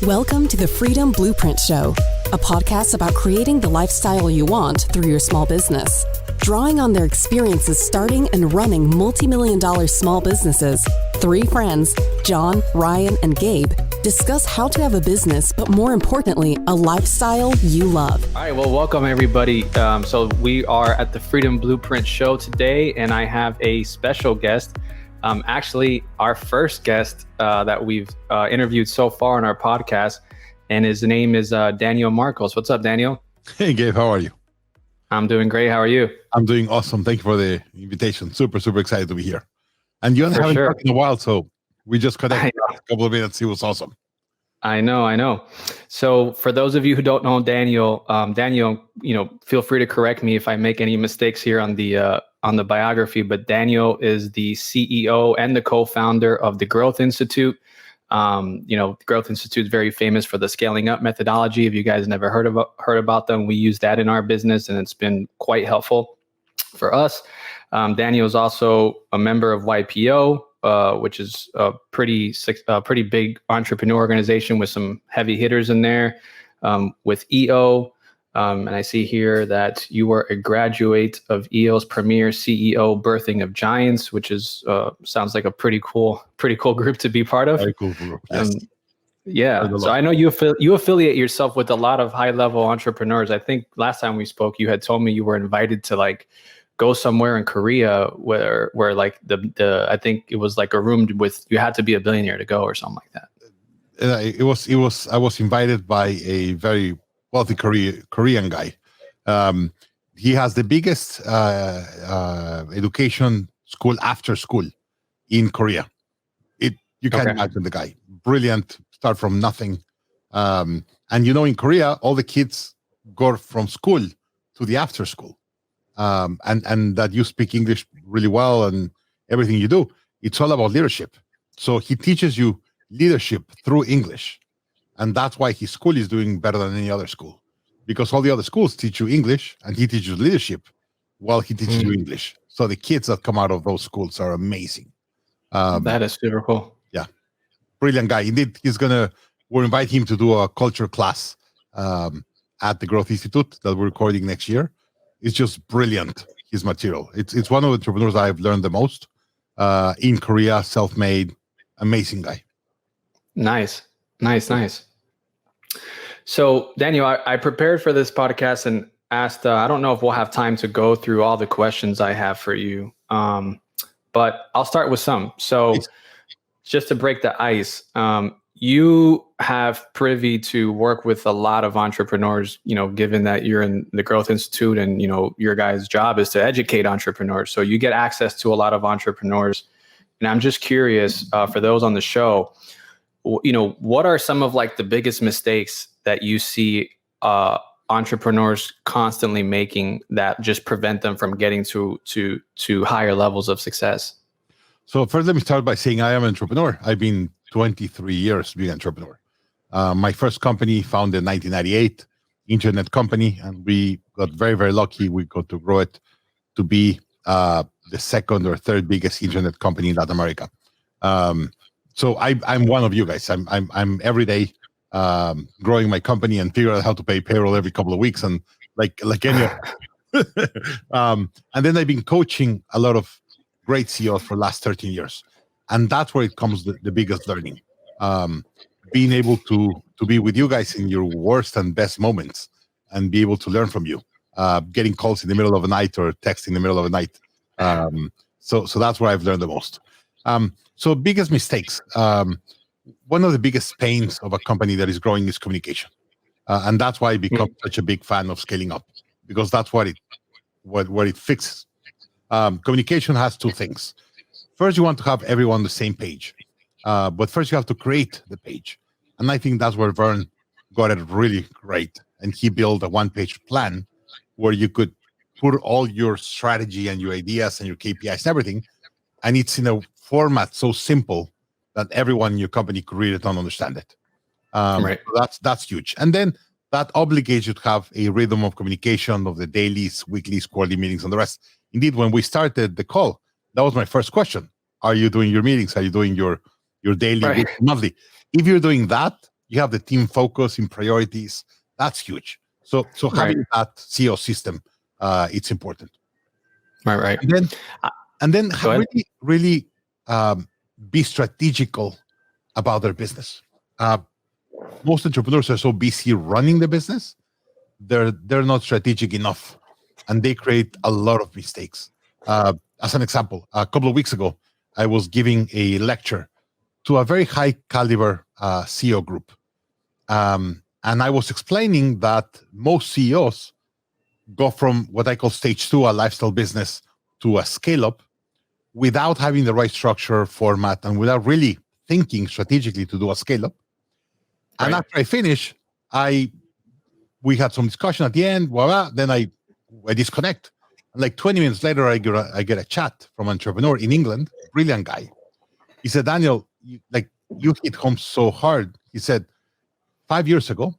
Welcome to the Freedom Blueprint Show, a podcast about creating the lifestyle you want through your small business. Drawing on their experiences starting and running multi-million-dollar small businesses, three friends, John, Ryan, and Gabe, discuss how to have a business, but more importantly, a lifestyle you love. All right, well, welcome everybody. So we are at the Freedom Blueprint Show today, and I have a special guest. Actually, our first guest that we've interviewed so far on our podcast, and his name is Daniel Marcos. What's up, Daniel? Hey, Gabe, how are you? I'm doing great. How are you? I'm doing awesome. Thank you for the invitation. Super excited to be here. And you haven't talked in a while, so we just connected a couple of minutes. It was awesome. I know. So for those of you who don't know Daniel, feel free to correct me if I make any mistakes here on the biography, but Daniel is the CEO and the co-founder of the Growth Institute. The Growth Institute is very famous for the scaling up methodology. If you guys never heard about them, we use that in our business, and it's been quite helpful for us. Daniel is also a member of YPO, which is a pretty big entrepreneur organization with some heavy hitters in there, with EO. And I see here that you were a graduate of EO's premier CEO Birthing of Giants, which is sounds like a pretty cool group to be part of. Very cool group. Yes. So I know you affiliate yourself with a lot of high level entrepreneurs. I think last time we spoke, you had told me you were invited to go somewhere in Korea where like the I think it was like a room with, you had to be a billionaire to go or something like that. I was invited by a very wealthy Korean guy. He has the biggest education school after school in Korea. You can't imagine the guy. Brilliant, start from nothing. And in Korea, all the kids go from school to the after school. And that you speak English really well and everything you do, it's all about leadership. So he teaches you leadership through English. And that's why his school is doing better than any other school, because all the other schools teach you English and he teaches leadership while he teaches you English. So the kids that come out of those schools are amazing. That is super cool. Yeah. Brilliant guy. Indeed, we'll invite him to do a culture class at the Growth Institute that we're recording next year. It's just brilliant, his material. It's one of the entrepreneurs I've learned the most in Korea, self-made, amazing guy. Nice. So Daniel, I prepared for this podcast and asked, I don't know if we'll have time to go through all the questions I have for you, but I'll start with some. So just to break the ice, you have privy to work with a lot of entrepreneurs, given that you're in the Growth Institute and, your guys' job is to educate entrepreneurs. So you get access to a lot of entrepreneurs. And I'm just curious, for those on the show, what are some of the biggest mistakes that you see entrepreneurs constantly making that just prevent them from getting to higher levels of success? So first, let me start by saying I am an entrepreneur. I've been 23 years being an entrepreneur. My first company founded in 1998, internet company, and we got very, very lucky. We got to grow it to be the second or third biggest internet company in Latin America. So I'm one of you guys. I'm every day growing my company and figure out how to pay payroll every couple of weeks, and like any. And then I've been coaching a lot of great CEOs for the last 13 years, and that's where it comes the biggest learning. Being able to be with you guys in your worst and best moments, and be able to learn from you. Getting calls in the middle of the night or text in the middle of the night. So that's where I've learned the most. So biggest mistakes. One of the biggest pains of a company that is growing is communication. And that's why I become such a big fan of scaling up, because that's what it fixes. Communication has two things. First, you want to have everyone on the same page. But first you have to create the page. And I think that's where Vern got it really great. And he built a one-page plan where you could put all your strategy and your ideas and your KPIs and everything. And it's in a format so simple that everyone in your company could read it and understand it. Right. So that's huge. And then that obligates you to have a rhythm of communication of the dailies, weeklies, quarterly meetings, and the rest. Indeed, when we started the call, that was my first question. Are you doing your meetings? Are you doing your daily, right. monthly? If you're doing that, You have the team focus in priorities. That's huge. So having that CEO system, it's important. Right. And then Go ahead. really be strategical about their business. Most entrepreneurs are so busy running the business, they're not strategic enough, and they create a lot of mistakes. As an example, a couple of weeks ago, I was giving a lecture to a very high caliber CEO group, and I was explaining that most CEOs go from what I call stage 2, a lifestyle business, to a scale up without having the right structure, format, and without really thinking strategically to do a scale up. Right. And after I finish, we had some discussion at the end. Voila, then I disconnect. And like 20 minutes later, I get a chat from an entrepreneur in England, brilliant guy. He said, Daniel, you hit home so hard. He said, 5 years ago,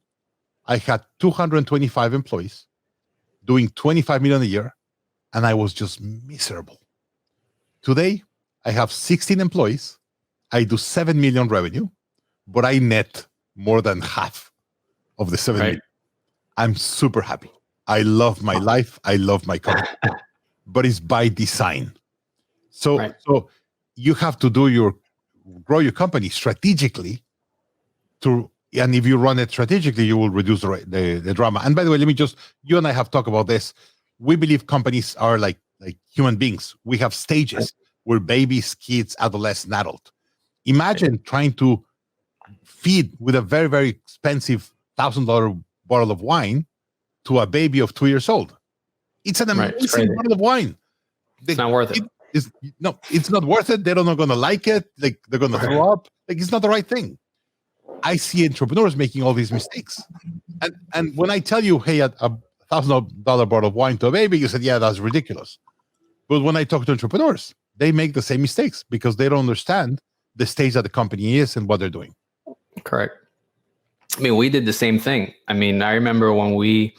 I had 225 employees doing 25 million a year, and I was just miserable. Today, I have 16 employees. I do 7 million revenue, but I net more than half of the 7 million. I'm super happy. I love my life. I love my company, but it's by design. So you have to grow your company strategically and if you run it strategically, you will reduce the drama. And by the way, you and I have talked about this. We believe companies are like human beings. We have stages. We're babies, kids, adolescent, adult. Imagine trying to feed with a very, very expensive $1,000 bottle of wine to a baby of 2 years old. It's an amazing bottle of wine. It's not worth it. It's not worth it. They're not going to like it. Like they're going to throw up. Like it's not the right thing. I see entrepreneurs making all these mistakes. And when I tell you, hey, a $1,000 bottle of wine to a baby, you said, yeah, that's ridiculous. But when I talk to entrepreneurs, they make the same mistakes because they don't understand the stage that the company is and what they're doing. Correct. I mean, we did the same thing. I mean, I remember when we,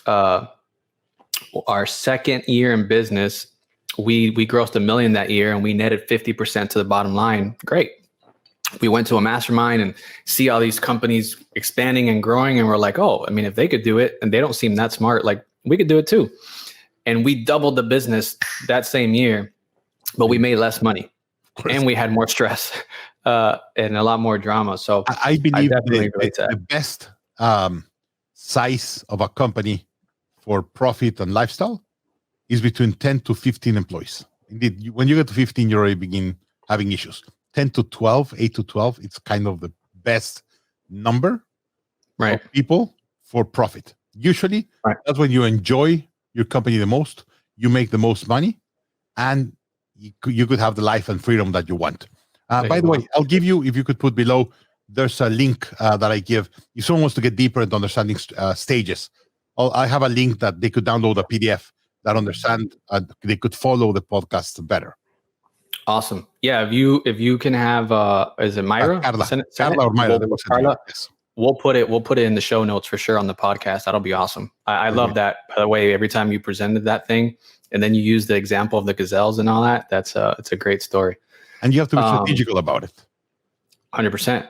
our second year in business, we grossed $1 million that year and we netted 50% to the bottom line. Great. We went to a mastermind and see all these companies expanding and growing. And we're like, oh, I mean, if they could do it and they don't seem that smart, like we could do it too. And we doubled the business that same year, but we made less money and we had more stress and a lot more drama. So I believe the best size of a company for profit and lifestyle is between 10 to 15 employees. Indeed, when you get to 15, you already begin having issues. 10 to 12, 8 to 12, it's kind of the best number of people for profit. Usually, that's when you enjoy your company the most, you make the most money, and you could have the life and freedom that you want. By the way, I'll give you, if you could put below, there's a link that I give. If someone wants to get deeper into understanding stages, I have a link that they could download a PDF that understand, they could follow the podcast better. Awesome. Yeah. If you can have, is it Myra? Carla or Myra. Carla. Yes. We'll put it in the show notes for sure on the podcast. That'll be awesome. I love that. By the way, every time you presented that thing and then you use the example of the gazelles and all that, it's a great story. And you have to be strategical about it. 100%.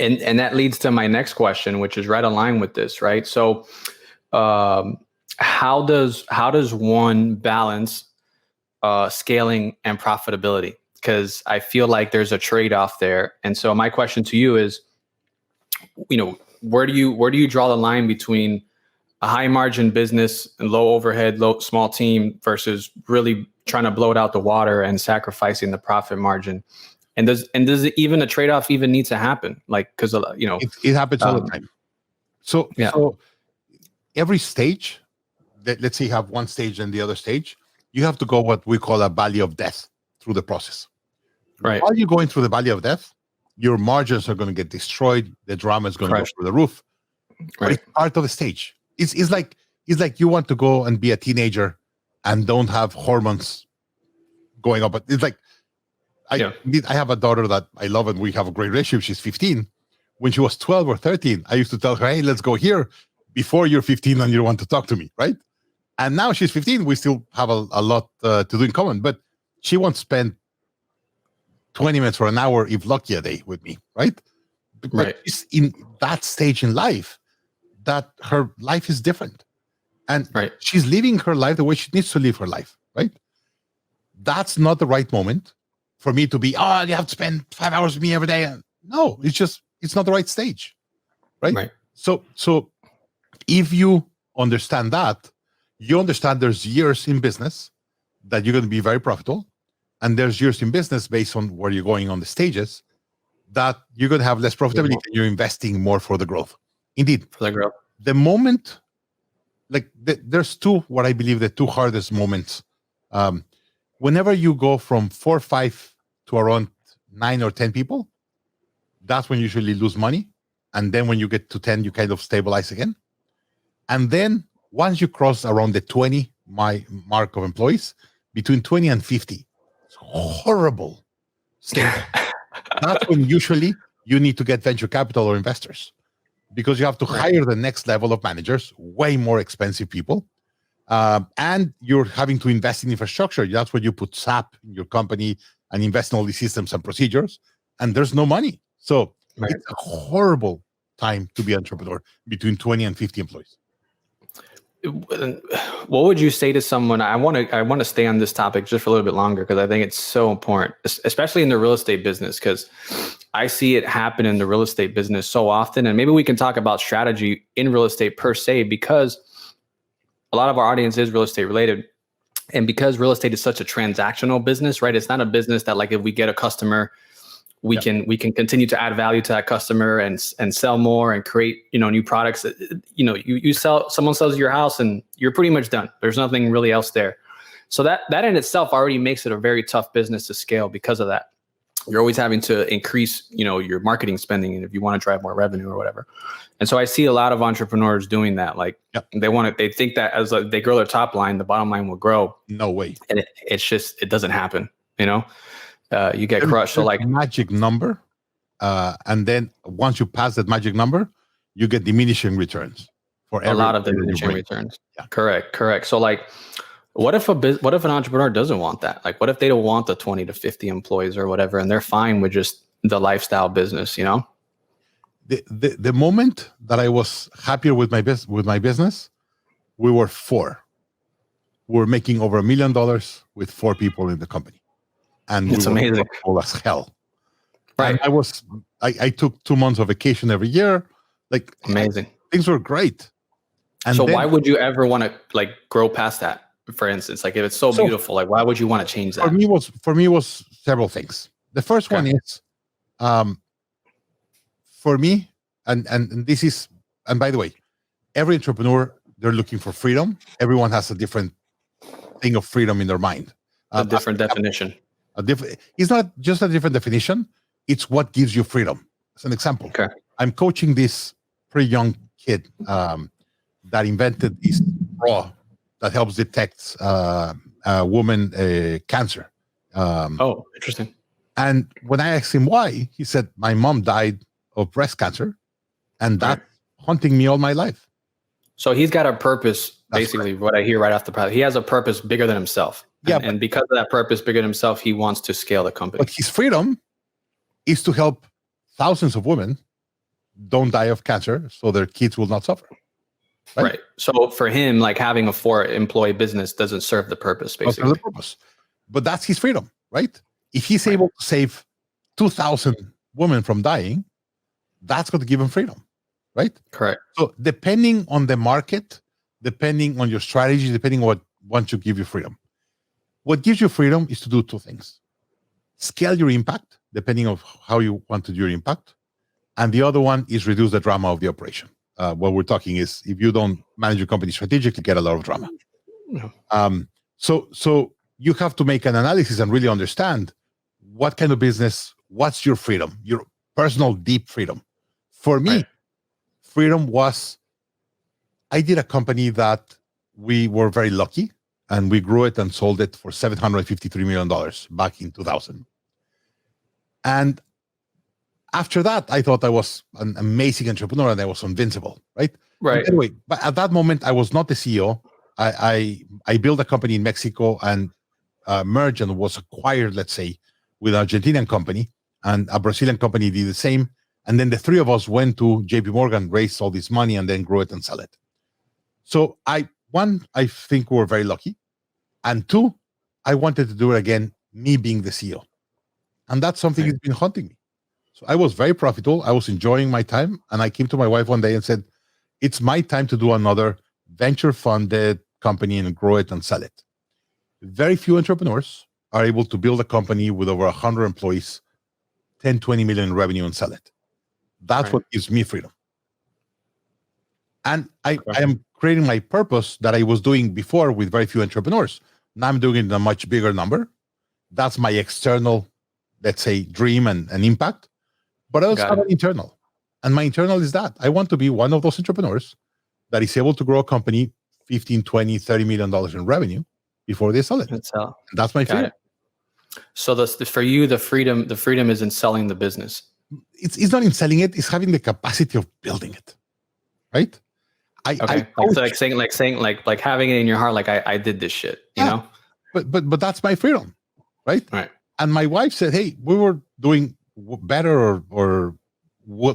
And that leads to my next question, which is right aligned with this, right? So, how does one balance scaling and profitability? Because I feel like there's a trade-off there. And so my question to you is, where do you draw the line between a high margin business and low overhead, small team versus really trying to blow it out the water and sacrificing the profit margin? And does even a trade-off even need to happen? Like, because it happens all the time. So every stage, let's say you have one stage and the other stage, you have to go what we call a valley of death through the process. Right. While you're going through the valley of death, your margins are going to get destroyed. The drama is going to go through the roof. But it's part of the stage. It's like you want to go and be a teenager and don't have hormones going up. But it's like I have a daughter that I love and we have a great relationship. She's 15. When she was 12 or 13, I used to tell her, hey, let's go here before you're 15 and you want to talk to me, right? And now she's 15. We still have a lot to do in common, but she won't spend 20 minutes or an hour, if lucky, a day with me, right? Right. She's in that stage in life that her life is different. And she's living her life the way she needs to live her life, right? That's not the right moment for me to be, you have to spend 5 hours with me every day. No, it's not the right stage, right? So if you understand that, you understand there's years in business that you're going to be very profitable, and there's years in business based on where you're going on the stages that you're going to have less profitability and you're investing more for the growth. Indeed. For the growth. The moment, there's what I believe the two hardest moments. Whenever you go from 4 or 5 to around 9 or 10 people, that's when you usually lose money. And then when you get to 10, you kind of stabilize again. And then once you cross around the 20 mark of employees, between 20 and 50, it's horrible state. That's when usually you need to get venture capital or investors, because you have to hire the next level of managers, way more expensive people. And you're having to invest in infrastructure. That's where you put SAP in your company and invest in all these systems and procedures. And there's no money. So it's a horrible time to be an entrepreneur between 20 and 50 employees. What would you say to someone? I want to stay on this topic just for a little bit longer, because I think it's so important, especially in the real estate business, because I see it happen in the real estate business so often. And maybe we can talk about strategy in real estate per se, because a lot of our audience is real estate related. And because real estate is such a transactional business, right? It's not a business that, like, if we get a customer, we can continue to add value to that customer and sell more and create, new products. Someone sells your house and you're pretty much done. There's nothing really else there. So that in itself already makes it a very tough business to scale because of that. You're always having to increase, your marketing spending, and if you want to drive more revenue or whatever. And so I see a lot of entrepreneurs doing that. Like they think that as they grow their top line, the bottom line will grow. No way. And it doesn't happen, you get crushed. So like a magic number. And then once you pass that magic number, you get diminishing returns for a lot of diminishing returns. Yeah. Correct. So like, what if an entrepreneur doesn't want that? Like, what if they don't want the 20 to 50 employees or whatever, and they're fine with just the lifestyle business, The moment that I was happier with my business, we were 4. We were making over $1 million with 4 people in the company. And it's amazing. As hell. Right. And I took 2 months of vacation every year. Like, amazing. Things were great. And so why would you ever want to grow past that? For instance, like, if it's so beautiful, like, why would you want to change that? For me was several things. The first one is, for me, and this is, and by the way, every entrepreneur, they're looking for freedom. Everyone has a different thing of freedom in their mind. A different definition. It's not just a different definition. It's what gives you freedom. As an example, I'm coaching this pretty young kid that invented this bra that helps detect woman cancer. Interesting. And when I asked him why, he said, my mom died of breast cancer, and that's haunting me all my life. So he's got a purpose, basically, what I hear right off the bat. He has a purpose bigger than himself. And because of that purpose bigger than himself, he wants to scale the company. But his freedom is to help thousands of women don't die of cancer so their kids will not suffer. Right. So for him, like, having a 4-employee business doesn't serve the purpose, basically. The purpose. But that's his freedom, right? If he's able to save 2,000 women from dying, that's going to give him freedom, right? Correct. So depending on the market, depending on your strategy, depending on what to give you freedom. What gives you freedom is to do 2 things. Scale your impact, depending on how you want to do your impact. And the other one is reduce the drama of the operation. What we're talking is, if you don't manage your company strategically, get a lot of drama. So you have to make an analysis and really understand what kind of business, what's your freedom, your personal deep freedom. For me, freedom was, I did a company that we were very lucky, and we grew it and sold it for $753 million back in 2000. And after that, I thought I was an amazing entrepreneur and I was invincible, right? Right. Anyway, but at that moment, I was not the CEO. I built a company in Mexico and merged and was acquired, let's say, with an Argentinian company, and a Brazilian company did the same. And then the three of us went to JP Morgan, raised all this money, and then grow it and sell it. So I think we were very lucky. And two, I wanted to do it again, me being the CEO. And that's something that's been haunting me. So I was very profitable. I was enjoying my time. And I came to my wife one day and said, it's my time to do another venture-funded company and grow it and sell it. Very few entrepreneurs are able to build a company with over 100 employees, 10, 20 million in revenue and sell it. That's what gives me freedom. And I am creating my purpose that I was doing before with very few entrepreneurs. Now I'm doing it in a much bigger number. That's my external, let's say, dream and impact. But I also have an internal. And my internal is that I want to be one of those entrepreneurs that is able to grow a company 15, 20, $30 million in revenue before they sell it. That's my freedom. So for you, the freedom is in selling the business. It's not in selling it, it's having the capacity of building it. Right? Like having it in your heart, like I did this shit, you know? But that's my freedom, right? Right. And my wife said, hey, we were doing better or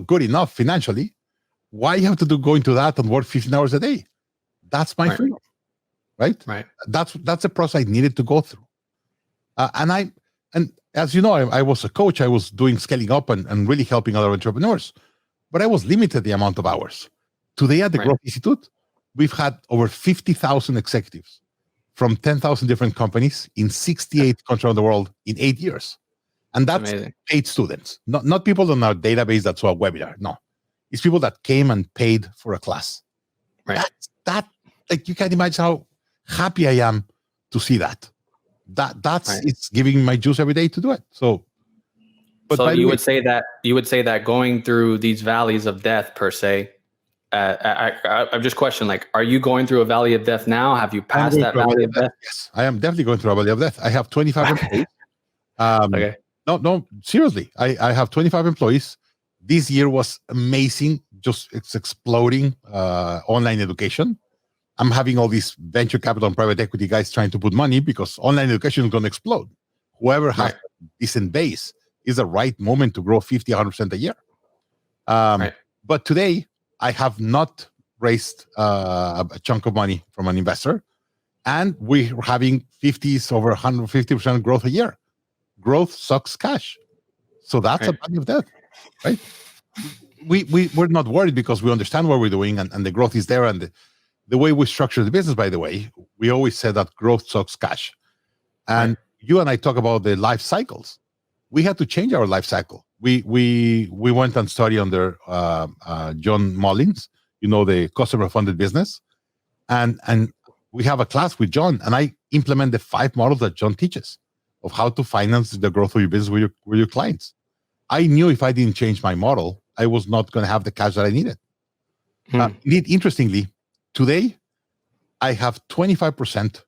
good enough financially. Why you have to go into that and work 15 hours a day? That's my freedom, right? Right. That's a process I needed to go through. And as you know, I was a coach. I was doing scaling up and really helping other entrepreneurs, but I was limited the amount of hours. Today at the Growth Institute, we've had over 50,000 executives from 10,000 different companies in 68 countries around the world in 8 years. And that's amazing. Paid students, not people on our database that saw a webinar. No, it's people that came and paid for a class. Right. That like you can't imagine how happy I am to see that. It's giving my juice every day to do it. So you would say that going through these valleys of death per se. I'm just questioning, like, are you going through a valley of death now? Have you passed that valley of death? Yes, I am definitely going through a valley of death. I have 25 employees. Okay. No, seriously. I have 25 employees. This year was amazing. It's exploding online education. I'm having all these venture capital and private equity guys trying to put money because online education is going to explode. Whoever has a decent base is the right moment to grow 50, 100% a year. But today, I have not raised a chunk of money from an investor, and we're having 50s over 150% growth a year. Growth sucks cash. So that's a valley of death, right? We're not worried because we understand what we're doing and the growth is there. And the way we structure the business, by the way, we always said that growth sucks cash. And you and I talk about the life cycles. We had to change our life cycle. We went and studied under John Mullins, the customer funded business, and we have a class with John, and I implement the 5 models that John teaches of how to finance the growth of your business with your clients. I knew if I didn't change my model, I was not going to have the cash that I needed. Interestingly, today I have 25%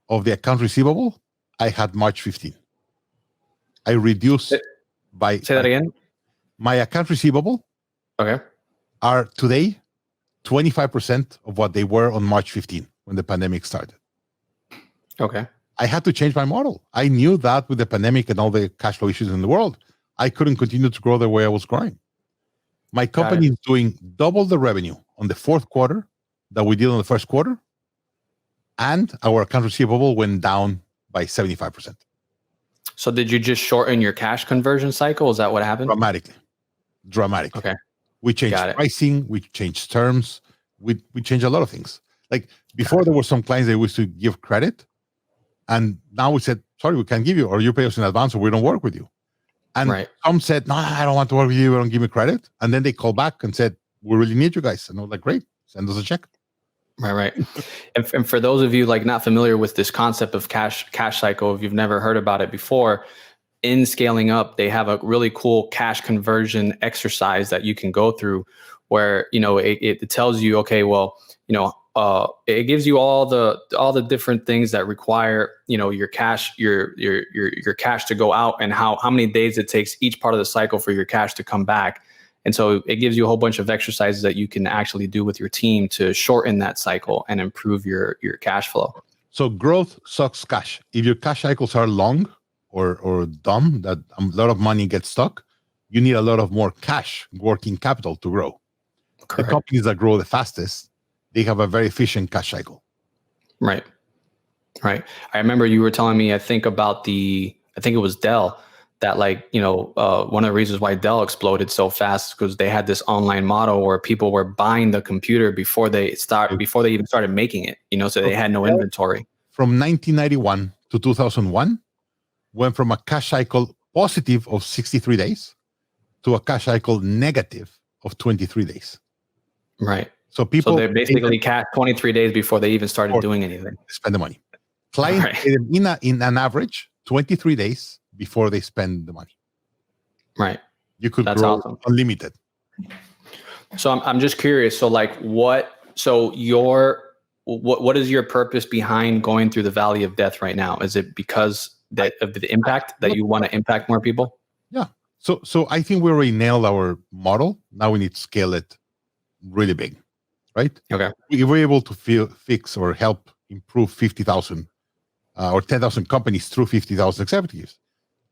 of the account receivable I had March 15. I reduced by... Say that again? My account receivable are today 25% of what they were on March 15 when the pandemic started. Okay. I had to change my model. I knew that with the pandemic and all the cash flow issues in the world, I couldn't continue to grow the way I was growing. My company is doing double the revenue on the fourth quarter that we did on the first quarter, and our account receivable went down by 75%. So did you just shorten your cash conversion cycle? Is that what happened? Dramatically. Okay. We changed pricing. We changed terms. We changed a lot of things. Like before, there were some clients that used to give credit, and now we said, sorry, we can't give you, or you pay us in advance, or we don't work with you. And some said, no, I don't want to work with you. Don't give me credit. And then they called back and said, we really need you guys. And I was like, great, send us a check. Right. And for those of you like not familiar with this concept of cash cycle, if you've never heard about it before, in Scaling Up, they have a really cool cash conversion exercise that you can go through where, it tells you, okay, well, it gives you all the different things that require, your cash, your cash to go out and how many days it takes each part of the cycle for your cash to come back. And so it gives you a whole bunch of exercises that you can actually do with your team to shorten that cycle and improve your cash flow. So growth sucks cash. If your cash cycles are long or dumb, that a lot of money gets stuck, you need a lot of more cash, working capital to grow. Correct. The companies that grow the fastest, they have a very efficient cash cycle. Right. I remember you were telling me, I think it was Dell, that one of the reasons why Dell exploded so fast because they had this online model where people were buying the computer before they even started making it, so they had no inventory. From 1991 to 2001, went from a cash cycle positive of 63 days to a cash cycle negative of 23 days. Right. So they basically cashed 23 days before they even started doing anything. Spend the money. Clients in an average 23 days before they spend the money. Right. You could grow unlimited. So I'm just curious. So what is your purpose behind going through the valley of death right now? Is it because of the impact that you want to impact more people? Yeah. So I think we already nailed our model. Now we need to scale it really big, right? Okay. We were able to fix or help improve 50,000 or 10,000 companies through 50,000 executives.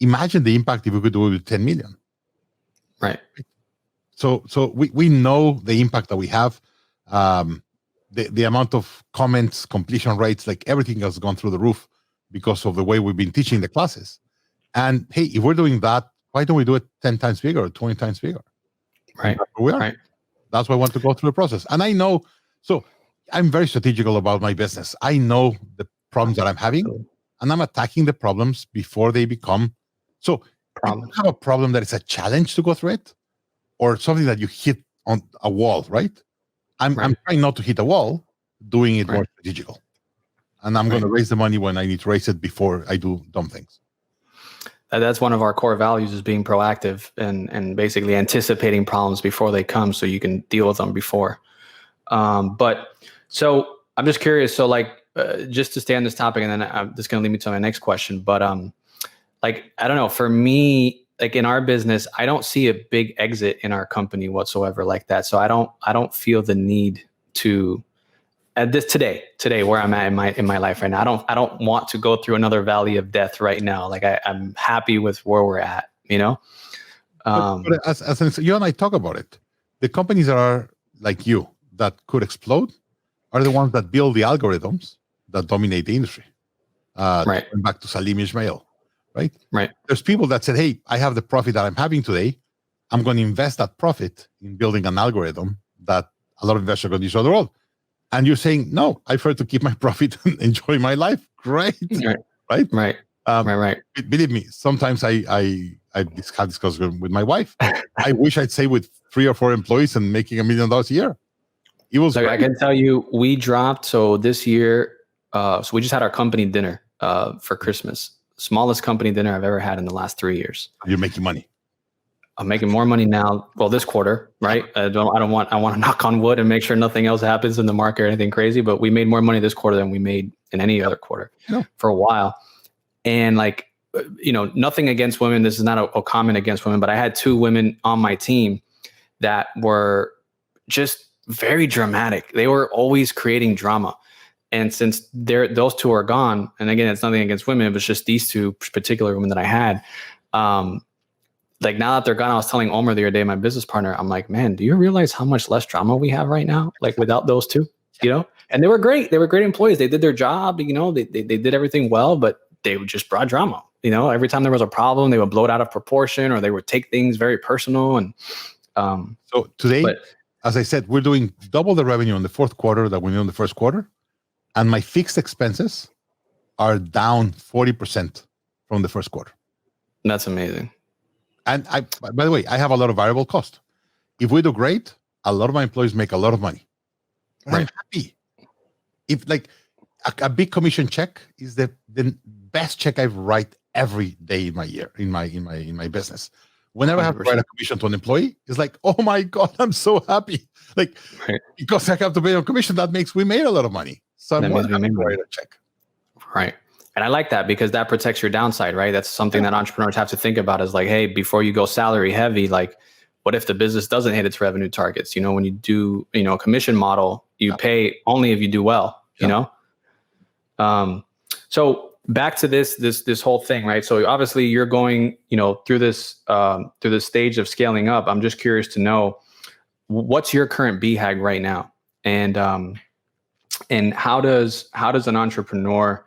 Imagine the impact if we could do it with 10 million. Right. So we know the impact that we have. The amount of comments, completion rates, everything has gone through the roof because of the way we've been teaching the classes. And hey, if we're doing that, why don't we do it 10 times bigger or 20 times bigger? Right. We are. Right. That's why I want to go through the process. And I know, so I'm very strategical about my business. I know the problems that I'm having, and I'm attacking the problems before they become. So you have a problem that is a challenge to go through it, or something that you hit on a wall, right? I'm trying not to hit a wall, doing it more strategical. And I'm going to raise the money when I need to raise it before I do dumb things. That's one of our core values, is being proactive and basically anticipating problems before they come so you can deal with them before. But so I'm just curious. So just to stay on this topic, and then this is going to lead me to my next question. But I don't know, for me, in our business, I don't see a big exit in our company whatsoever like that. So I don't feel the need to, at this today where I'm at in my life right now, I don't want to go through another valley of death right now. I'm happy with where we're at, But as you and I talk about it, the companies that are like you that could explode are the ones that build the algorithms that dominate the industry. Right. Going back to Salim Ismail, right? Right. There's people that said, hey, I have the profit that I'm having today. I'm going to invest that profit in building an algorithm that a lot of investors are going to use around the world. And you're saying, no, I prefer to keep my profit and enjoy my life. Great. Right. Right. Believe me, sometimes I have discussed with my wife. I wish I'd stay with 3 or 4 employees and making $1 million a year. It was. I can tell you, we dropped. So this year, so we just had our company dinner for Christmas. Smallest company dinner I've ever had in the last 3 years. You're making money. I'm making more money now. Well, this quarter, right? I want to knock on wood and make sure nothing else happens in the market or anything crazy. But we made more money this quarter than we made in any other quarter for a while. And nothing against women. This is not a comment against women, but I had 2 women on my team that were just very dramatic. They were always creating drama. And since those 2 are gone, and again, it's nothing against women, it was just these 2 particular women that I had. Now that they're gone, I was telling Omer the other day, my business partner, I'm like, man, do you realize how much less drama we have right now? Without those 2, and they were great. They were great employees. They did their job, they did everything well, but they just brought drama. Every time there was a problem, they would blow it out of proportion, or they would take things very personal. And so today, as I said, we're doing double the revenue in the fourth quarter that we did in the first quarter. And my fixed expenses are down 40% from the first quarter. That's amazing. And by the way, I have a lot of variable cost. If we do great, a lot of my employees make a lot of money. Right. I'm happy. If a big commission check is the best check I write every day in my year, in my business. Whenever 100%. I have to write a commission to an employee, it's like, oh my God, I'm so happy. Because I have to pay a commission, that makes we made a lot of money. So I'm happy to write a check. Right. And I like that because that protects your downside, right? That's something that entrepreneurs have to think about is hey, before you go salary heavy, what if the business doesn't hit its revenue targets? When you do, a commission model, you pay only if you do well, So back to this whole thing, right? So obviously you're going, through this stage of scaling up. I'm just curious to know, what's your current BHAG right now, and how does an entrepreneur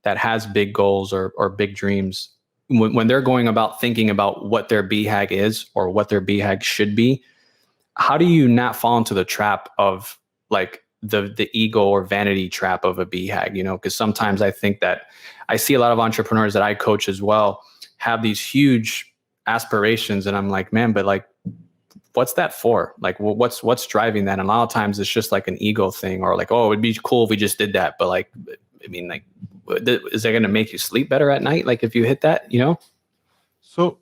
that has big goals or big dreams, when they're going about thinking about what their BHAG is or what their BHAG should be, how do you not fall into the trap of like the ego or vanity trap of a BHAG? Because sometimes I think that I see a lot of entrepreneurs that I coach as well have these huge aspirations, and I'm like, man, but like, what's that for? Like, what's driving that? And a lot of times it's just like an ego thing, or like, oh, it'd be cool if we just did that. But like, I mean, like, is that going to make you sleep better at night? Like if you hit that, So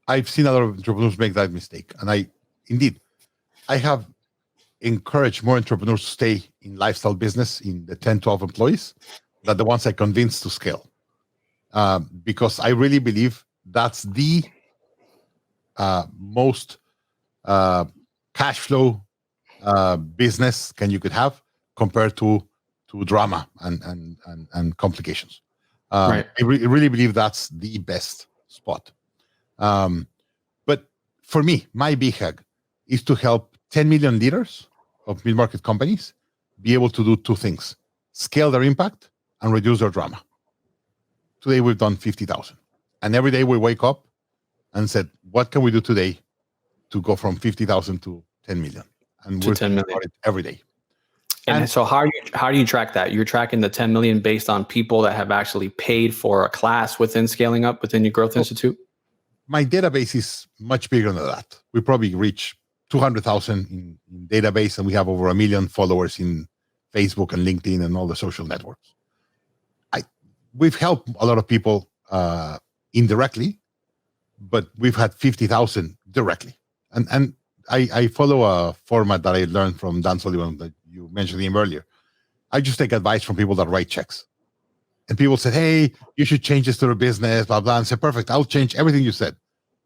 I've seen a lot of entrepreneurs make that mistake. And I have encouraged more entrepreneurs to stay in lifestyle business in the 10, 12 employees than the ones I convinced to scale. Because I really believe that's the most cash flow business you could have compared to drama and complications. Right. I really believe that's the best spot. But for me, my BHAG is to help 10 million leaders of mid-market companies be able to do two things: scale their impact and reduce their drama. Today, we've done 50,000. And every day we wake up and said, what can we do today to go from 50,000 to 10 million? And we're 10 million every day. And so how do you track that? You're tracking the 10 million based on people that have actually paid for a class within Scaling Up, within your Growth Institute? My database is much bigger than that. We probably reach 200,000 in database, and we have over 1 million followers in Facebook and LinkedIn and all the social networks. We've helped a lot of people indirectly, but we've had 50,000 directly. And I follow a format that I learned from Dan Sullivan that you mentioned him earlier. I just take advice from people that write checks. And people said, hey, you should change this to your business, blah, blah. And I said, perfect, I'll change everything you said,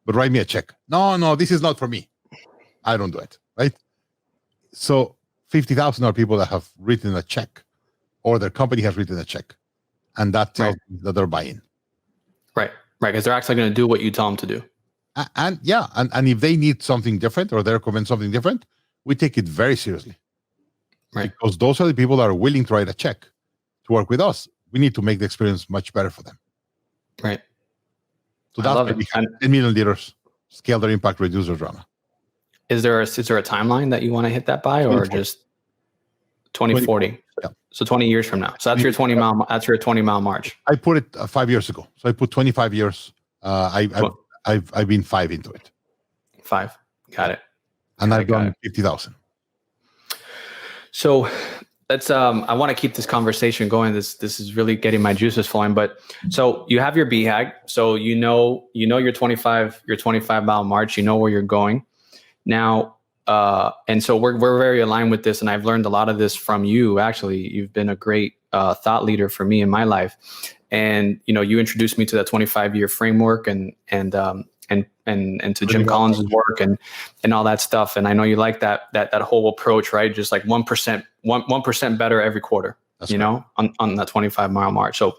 but write me a check. No, this is not for me. I don't do it, right? So 50,000 are people that have written a check, or their company has written a check. And that tells me that they're buying. Right, because they're actually going to do what you tell them to do. And if they need something different or they recommend something different, we take it very seriously. Right. Because those are the people that are willing to write a check to work with us. We need to make the experience much better for them. Right. So that's why we have 10 million leaders, scale their impact, reduce their drama. Is there a timeline that you want to hit that by, or 2040. Just 2040? Yeah. So 20 years from now. So that's your 20 mile march. I put it 5 years ago. So I put 25 years. I've been 5 into it. 5. Got it. And I've done 50,000. So let's I want to keep this conversation going. This is really getting my juices flowing. But so you have your BHAG. So you know your 25 mile march, you know where you're going. Now and so we're very aligned with this, and I've learned a lot of this from you. Actually, you've been a great thought leader for me in my life. And you introduced me to that 25-year framework and to Jim Collins' work and all that stuff. And I know you like that whole approach, right? Just like 1% better every quarter. That's right. on that 25 mile march. So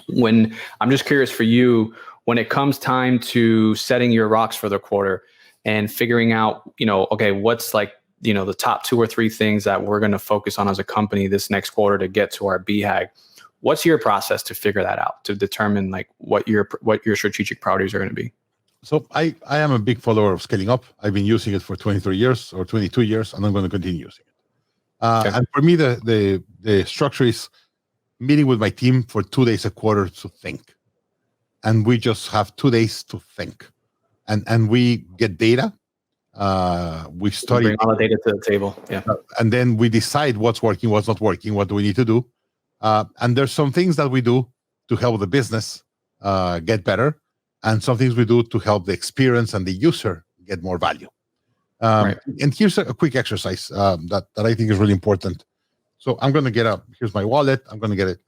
when I'm just curious for you, when it comes time to setting your rocks for the quarter and figuring out, okay, what's like, the top 2 or 3 things that we're going to focus on as a company this next quarter to get to our BHAG. What's your process to figure that out, to determine like what your strategic priorities are going to be? So I am a big follower of Scaling Up. I've been using it for 23 years or 22 years, and I'm going to continue using it. Okay. And for me, the structure is meeting with my team for 2 days a quarter to think. And we just have 2 days to think. And we get data. We study. Bring all the data to the table. Yeah. And then we decide what's working, what's not working, what do we need to do. And there's some things that we do to help the business get better, and some things we do to help the experience and the user get more value. Right. And here's a quick exercise that I think is really important. So I'm going to get here's my wallet. I'm going to get a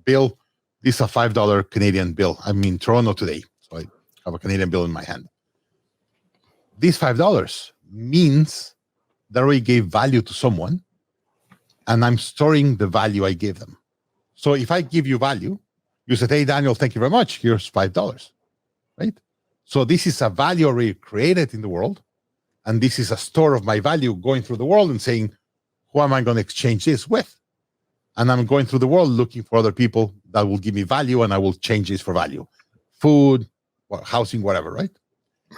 bill. This is a $5 Canadian bill. I'm in Toronto today, so I have a Canadian bill in my hand. This $5 means that I gave value to someone, and I'm storing the value I gave them. So if I give you value, you said, hey, Daniel, thank you very much. Here's $5, right? So this is a value already created in the world. And this is a store of my value going through the world and saying, who am I going to exchange this with? And I'm going through the world looking for other people that will give me value, and I will change this for value. Food, housing, whatever, right?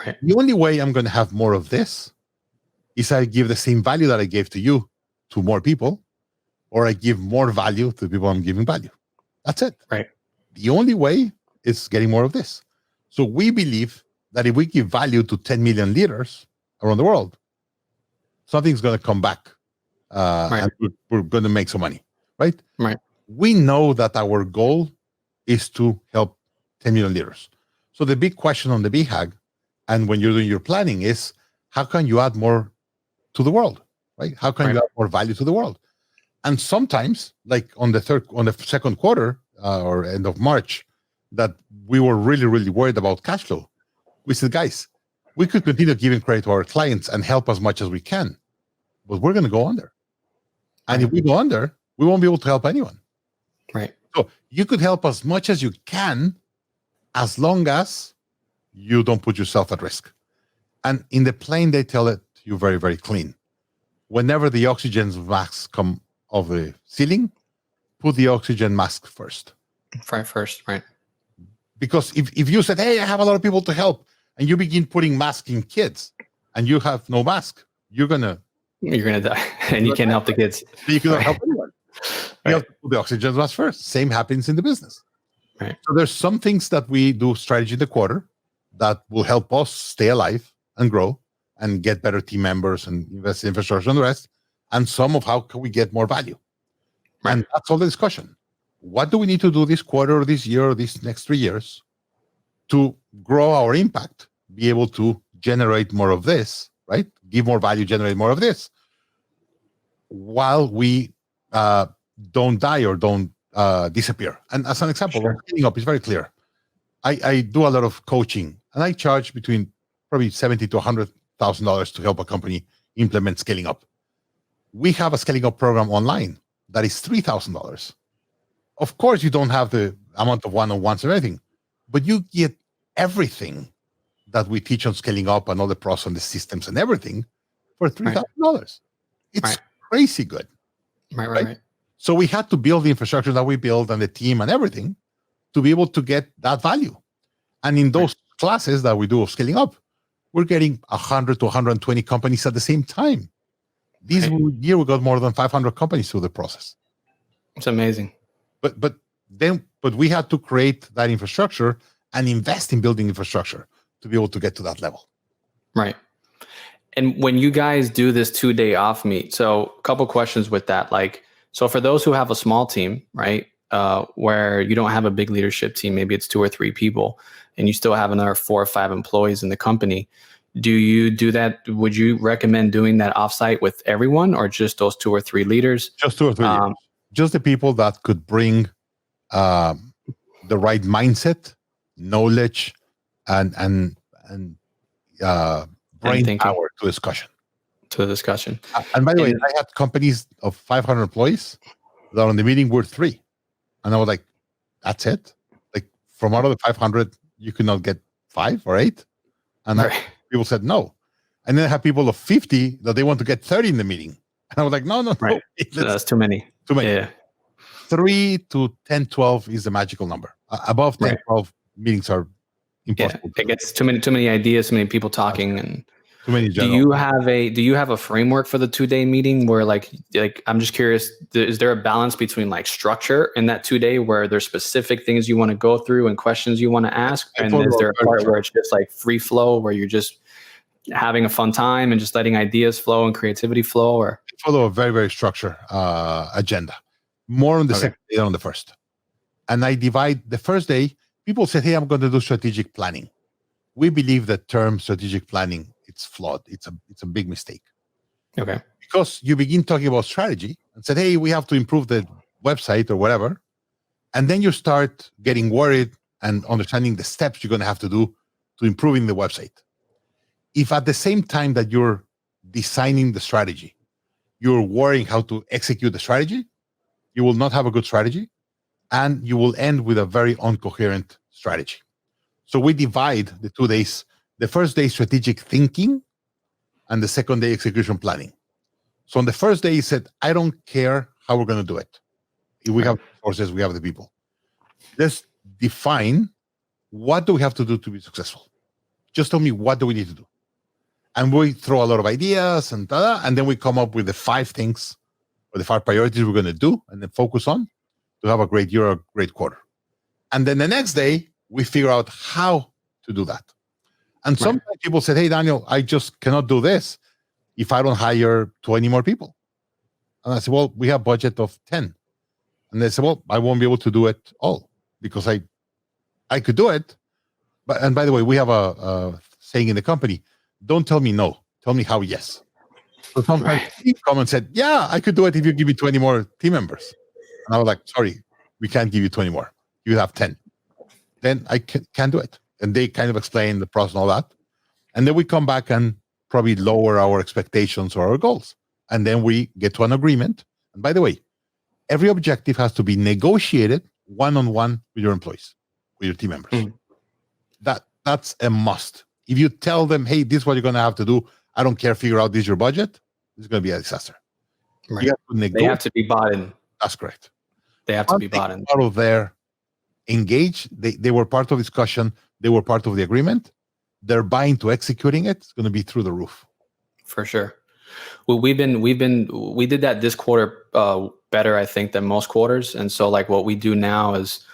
Right. The only way I'm going to have more of this is I give the same value that I gave to you to more people, or I give more value to the people I'm giving value. That's it. Right. The only way is getting more of this. So we believe that if we give value to 10 million leaders around the world, something's going to come back, and we're going to make some money. Right? Right. We know that our goal is to help 10 million leaders. So the big question on the BHAG, and when you're doing your planning, is how can you add more to the world? Right? How can you add more value to the world? And sometimes, like on the second quarter or end of March, that we were really, really worried about cash flow. We said, guys, we could continue giving credit to our clients and help as much as we can, but we're going to go under. And if we go under, we won't be able to help anyone. Right. So you could help as much as you can, as long as you don't put yourself at risk. And in the plane, they tell it to you very, very clean. Whenever the oxygen masks come off the ceiling, put the oxygen mask first. Right. Because if you said, hey, I have a lot of people to help, and you begin putting masks in kids, and you have no mask, you're going to die, and you can't help the kids. You cannot help anyone. You have to put the oxygen mask first. Same happens in the business. Right. So there's some things that we do strategy in the quarter that will help us stay alive and grow and get better team members and invest in infrastructure and the rest. And some of how can we get more value. Right. And that's all the discussion. What do we need to do this quarter or this year or these next 3 years to grow our impact, be able to generate more of this, right? Give more value, generate more of this, while we don't die or don't disappear. And as an example, scaling up is very clear. I do a lot of coaching, and I charge between probably $70,000 to $100,000 to help a company implement scaling up. We have a scaling up program online that is $3,000. Of course, you don't have the amount of one-on-ones or anything, but you get everything that we teach on scaling up and all the process and the systems and everything for $3,000. It's crazy good. Right. So we had to build the infrastructure that we build and the team and everything to be able to get that value. And in those classes that we do of scaling up, we're getting 100 to 120 companies at the same time. This year, we got more than 500 companies through the process. It's amazing. But we had to create that infrastructure and invest in building infrastructure to be able to get to that level. Right. And when you guys do this 2-day off meet, so a couple questions with that. Like, so for those who have a small team, right, where you don't have a big leadership team, maybe it's 2 or 3 people, and you still have another 4 or 5 employees in the company, do you do that? Would you recommend doing that offsite with everyone, or just those 2 or 3 leaders? Just 2 or 3 leaders. Just the people that could bring the right mindset, knowledge, and brain power to discussion. To the discussion. And by the way, I had companies of 500 employees that on the meeting were 3. And I was like, that's it? Like, from out of the 500, you could not get 5 or 8? And people said no. And then I have people of 50 that they want to get 30 in the meeting. And I was like, no. That's too many. Too many. Yeah. 3 to 10, 12 is the magical number. Above 10, 12 meetings are impossible. Yeah, it gets too many ideas, too many people talking, and too many. Do you have a framework for the 2-day meeting where like I'm just curious, is there a balance between like structure in that 2-day where there's specific things you want to go through and questions you want to ask, and is there a part where it's just like free flow where you're just having a fun time and just letting ideas flow and creativity flow? Or follow a very, very structured agenda, more on the second day than on the first. And I divide the first day. People say, hey, I'm going to do strategic planning. We believe that term strategic planning, it's flawed. It's a big mistake. Okay. Because you begin talking about strategy and said, hey, we have to improve the website or whatever. And then you start getting worried and understanding the steps you're going to have to do to improving the website. If at the same time that you're designing the strategy, you're worrying how to execute the strategy, you will not have a good strategy, and you will end with a very incoherent strategy. So we divide the 2 days. The first day, strategic thinking, and the second day, execution planning. So on the first day, he said, I don't care how we're going to do it. If we have resources, we have the people. Let's define what do we have to do to be successful. Just tell me, what do we need to do? And we throw a lot of ideas and then we come up with the 5 things or the 5 priorities we're going to do and then focus on to have a great year, a great quarter. And then the next day, we figure out how to do that. And sometimes people said, hey, Daniel, I just cannot do this if I don't hire 20 more people. And I said, well, we have budget of 10. And they said, well, I won't be able to do it all because I could do it. But, and by the way, we have a saying in the company, don't tell me no, tell me how yes. So sometimes he come and said, yeah, I could do it if you give me 20 more team members. And I was like, sorry, we can't give you 20 more. You have 10. Then I can't do it. And they kind of explain the process and all that. And then we come back and probably lower our expectations or our goals. And then we get to an agreement. And by the way, every objective has to be negotiated one-on-one with your employees, with your team members. That's a must. If you tell them, hey, this is what you're going to have to do, I don't care, figure out this is your budget, it's going to be a disaster. Right. They have to be bought in. That's correct. They have to be bought in. Out of there, engage. They were part of the discussion. They were part of the agreement. They're buying to executing it. It's going to be through the roof. For sure. Well, we did that this quarter better, I think, than most quarters. And so like what we do now is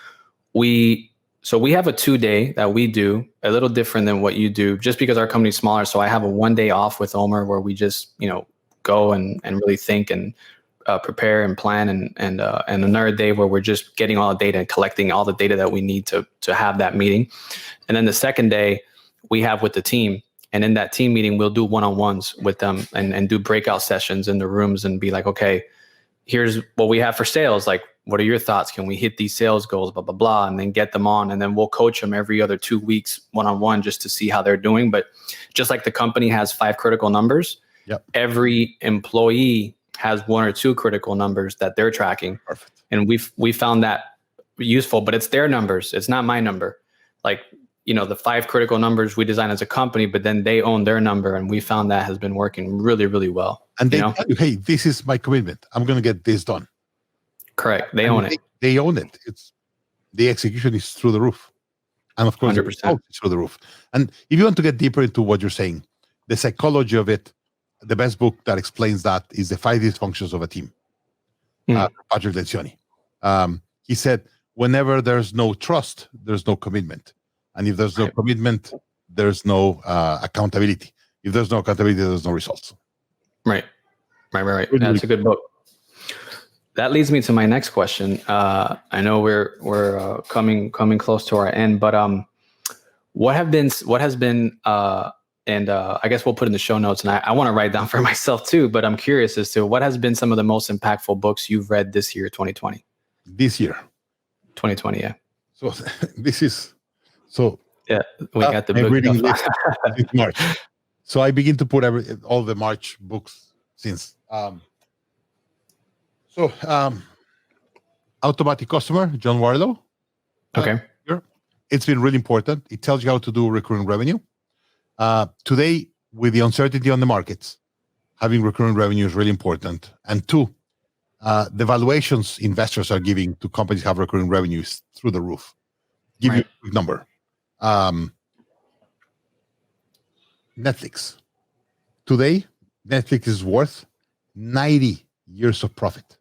we have a 2-day that we do, a little different than what you do, just because our company's smaller. So I have a 1 day off with Omer where we just, go and really think and prepare and plan, and another day where we're just getting all the data and collecting all the data that we need to have that meeting. And then the second day we have with the team. And in that team meeting, we'll do one-on-ones with them and do breakout sessions in the rooms and be like, okay, here's what we have for sales. Like, what are your thoughts? Can we hit these sales goals, blah, blah, blah, and then get them on. And then we'll coach them every other 2 weeks, one-on-one, just to see how they're doing. But just like the company has 5 critical numbers, every employee has 1 or 2 critical numbers that they're tracking. Perfect. And we found that useful, but it's their numbers. It's not my number. Like, the 5 critical numbers we design as a company, but then they own their number. And we found that has been working really, really well. And they tell you, hey, this is my commitment. I'm going to get this done. Correct. They own it. They own it. It's the execution is through the roof. And of course, 100%. It's through the roof. And if you want to get deeper into what you're saying, the psychology of it, the best book that explains that is The 5 Dysfunctions of a Team. Patrick Lencioni. He said, whenever there's no trust, there's no commitment. And if there's no commitment, there's no accountability. If there's no accountability, there's no results. Right. That's a good book. That leads me to my next question. I know we're coming close to our end, but what has been and I guess we'll put in the show notes, and I want to write down for myself too, but I'm curious as to what has been some of the most impactful books you've read this year, 2020. This year. 2020, yeah. So this is so. Yeah, we got the book. Reading list since March. So I begin to put all the March books since. Automatic Customer, John Warlow. Okay. It's been really important. It tells you how to do recurring revenue. Today, with the uncertainty on the markets, having recurring revenue is really important. And 2, the valuations investors are giving to companies have recurring revenues through the roof. Give you a quick number. Netflix. Today, Netflix is worth 90 years of profit.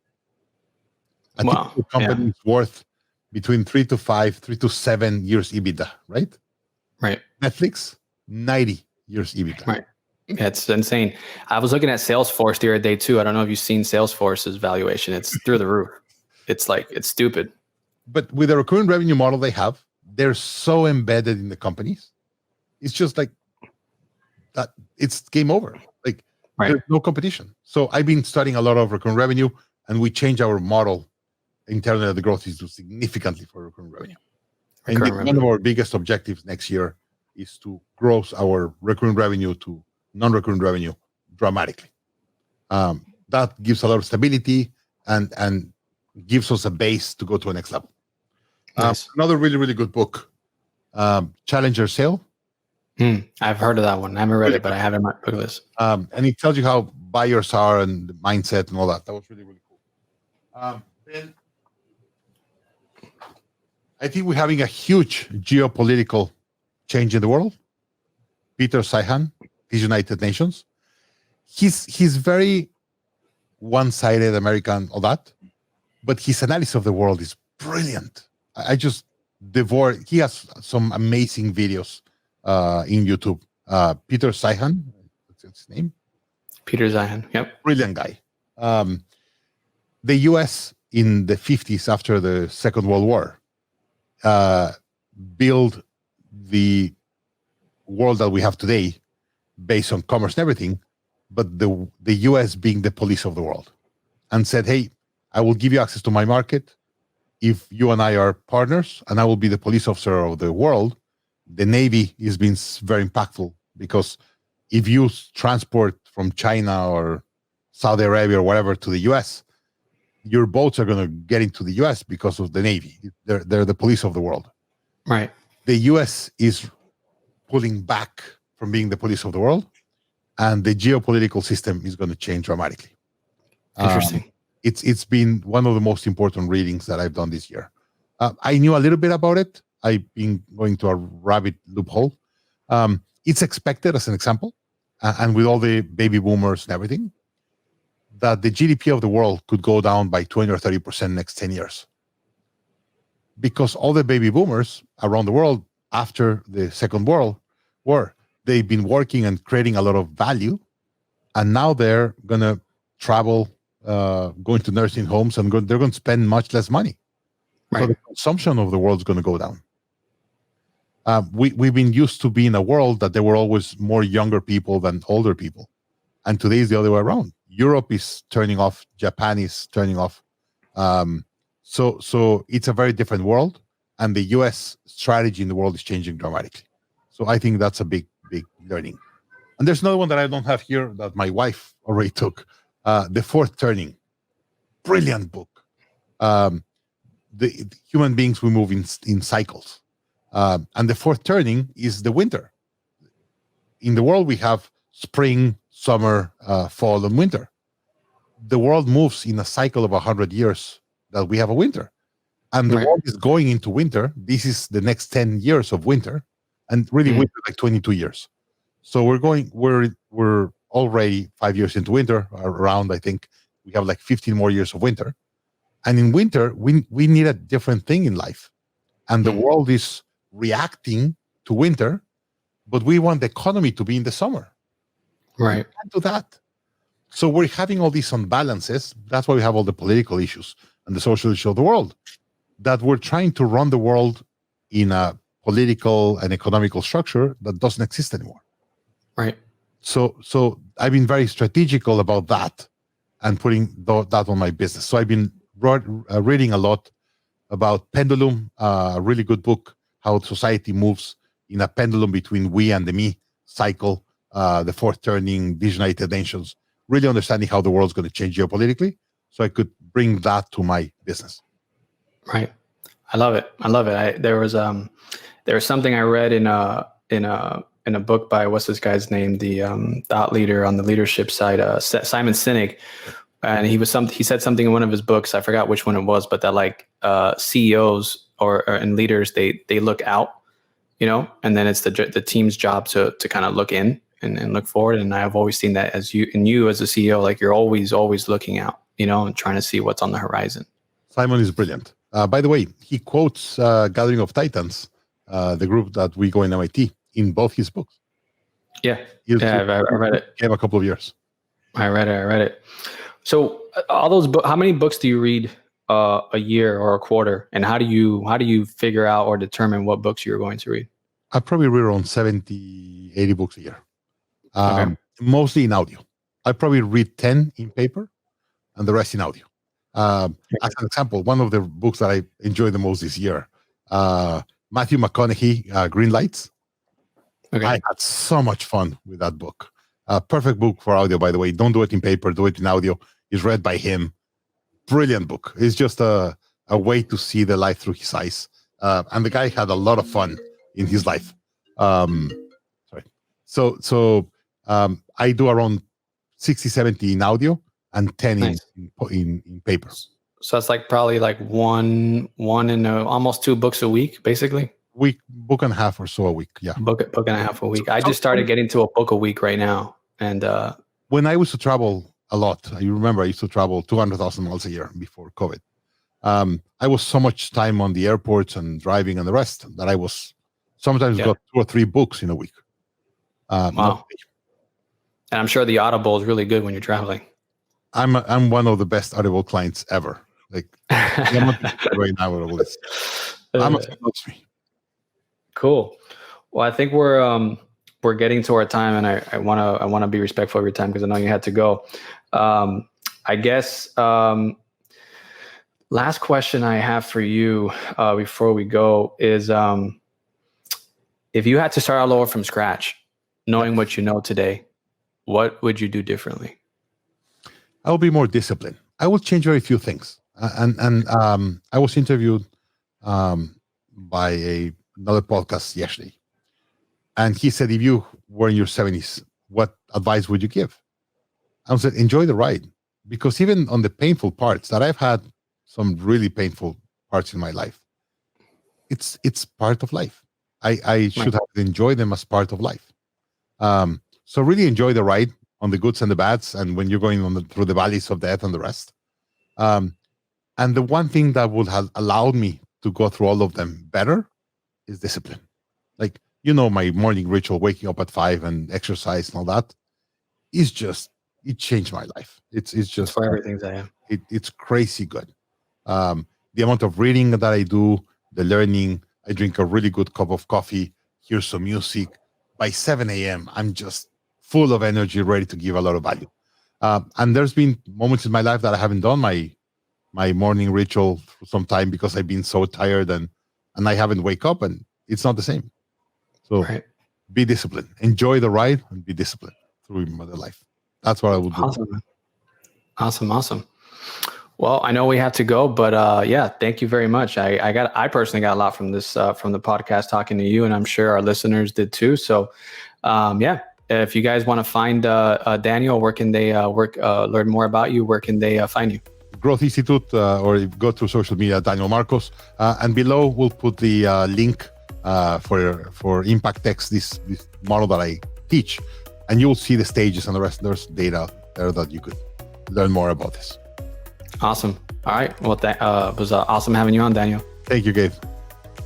A typical company is worth between 3 to 5, 3 to 7 years EBITDA, right? Right. Netflix, 90 years EBITDA. Right. It's insane. I was looking at Salesforce the other day too. I don't know if you've seen Salesforce's valuation. It's through the roof. It's stupid. But with the recurring revenue model they have, they're so embedded in the companies. It's just like that. It's game over. Like there's no competition. So I've been studying a lot of recurring revenue, and we change our model internally. The growth is significantly for recurring revenue. One of our biggest objectives next year is to grow our recurring revenue to non-recurring revenue dramatically. That gives a lot of stability and gives us a base to go to a next level. Nice. Another really, really good book, Challenger Sale. I've heard of that one. I haven't read it, but I have it in my book list. And it tells you how buyers are and the mindset and all that. That was really, really cool. Then I think we're having a huge geopolitical change in the world. Peter Seihan, his United Nations. He's very one-sided American, all that, but his analysis of the world is brilliant. I just devour. He has some amazing videos in YouTube. Peter Seihan, what's his name? Peter Seihan. Yep. Brilliant guy. The U.S. in the 50s, after the Second World War, built the world that we have today based on commerce and everything, but the U.S. being the police of the world, and said, hey, I will give you access to my market if you and I are partners, and I will be the police officer of the world. The Navy has been very impactful, because if you transport from China or Saudi Arabia or whatever to the U.S., your boats are going to get into the U.S. because of the Navy. They're the police of the world. Right. The U.S. is pulling back from being the police of the world, and the geopolitical system is going to change dramatically. Interesting. It's been one of the most important readings that I've done this year. I knew a little bit about it. I've been going to a rabbit loophole. It's expected, as an example, and with all the baby boomers and everything, that the GDP of the world could go down by 20 or 30% next 10 years. Because all the baby boomers around the world after the Second World War, they've been working and creating a lot of value, and now they're going to travel, going to nursing homes, and they're going to spend much less money. Right. So the consumption of the world is going to go down. We've been used to being a world that there were always more younger people than older people. And today is the other way around. Europe is turning off. Japan is turning off. So it's a very different world. And the U.S. strategy in the world is changing dramatically. So I think that's a big, big learning. And there's another one that I don't have here that my wife already took. The Fourth Turning. Brilliant book. The human beings, we move in cycles. And the fourth turning is the winter. In the world, we have spring, summer, fall, and winter. The world moves in a cycle of 100 years that we have a winter. And the world is going into winter. This is the next 10 years of winter. And really, winter like 22 years. So we're already 5 years into winter, around, I think. We have like 15 more years of winter. And in winter, we need a different thing in life. And the world is reacting to winter, but we want the economy to be in the summer. Right. We can't do that. So we're having all these unbalances. That's why we have all the political issues and the social issues of the world, that we're trying to run the world in a political and economical structure that doesn't exist anymore. Right. So I've been very strategical about that and putting that on my business. So I've been reading a lot about Pendulum, a really good book, how society moves in a pendulum between we and the me cycle, the fourth turning, these United Nations, really understanding how the world's going to change geopolitically, so I could bring that to my business. Right. I love it. There was something I read in a book by, what's this guy's name? The thought leader on the leadership side, Simon Sinek. And he said something in one of his books, I forgot which one it was, but that like CEOs and leaders, they look out, and then it's the team's job to kind of look in and look forward. And I've always seen that as you as a CEO, like you're always looking out, and trying to see what's on the horizon. Simon is brilliant. By the way, he quotes Gathering of Titans, the group that we go in MIT, in both his books. Yeah, I read it. Gave a couple of years. I read it. So all those how many books do you read a year or a quarter, and how do you figure out or determine what books you're going to read? I probably read around 70, 80 books a year, Okay. Mostly in audio. I probably read 10 in paper and the rest in audio. As an example, one of the books that I enjoyed the most this year, Matthew McConaughey, Green Lights. Okay. I had so much fun with that book. Perfect book for audio, by the way. Don't do it in paper, do it in audio. It's read by him. Brilliant book. It's just a way to see the life through his eyes and the guy had a lot of fun in his life. Sorry. So I do around 60, 70 in audio and 10 Nice. in paper. So that's like probably like one and almost 2 books a week, basically. Book and a half or so a week. Yeah. Book and a half a week. I just started getting to a book a week right now. And when I used to travel a lot, you remember I used to travel 200,000 miles a year before COVID. I was so much time on the airports and driving and the rest that I was sometimes got 2 or 3 books in a week. Wow. And I'm sure the Audible is really good when you're traveling. I'm one of the best Audible clients ever. Like I'm not right now with all this. Cool. Well, I think we're getting to our time, and I want to be respectful of your time because I know you had to go. I guess last question I have for you before we go is if you had to start all over from scratch, knowing what you know today, what would you do differently? I will be more disciplined. I will change very few things. And I was interviewed by another podcast yesterday. And he said, if you were in your 70s, what advice would you give? I said, enjoy the ride. Because even on the painful parts that I've had some really painful parts in my life, it's part of life. I should have enjoyed them as part of life. So really enjoy the ride on the goods and the bads, and when you're going through the valleys of death and the rest. And the one thing that would have allowed me to go through all of them better is discipline. Like, my morning ritual, waking up at 5 and exercise and all that, it changed my life. It's just for everything I am. It's crazy good. The amount of reading that I do, the learning, I drink a really good cup of coffee, hear some music. By 7 a.m., I'm just full of energy, ready to give a lot of value. And there's been moments in my life that I haven't done my morning ritual for some time because I've been so tired and I haven't wake up, and it's not the same. So Be disciplined. Enjoy the ride and be disciplined through my life. That's what I would do. Awesome. Well, I know we have to go, but thank you very much. I personally got a lot from this from the podcast talking to you, and I'm sure our listeners did too. So if you guys want to find Daniel, where can they learn more about you? Where can they find you? Growth Institute, or go to social media, Daniel Marcos, and below we'll put the link for Impact Text, this model that I teach, and you'll see the stages and the rest. There's data there that you could learn more about this. Awesome. All right. Well, it was awesome having you on, Daniel. Thank you, Gabe.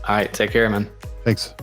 All right. Take care, man. Thanks.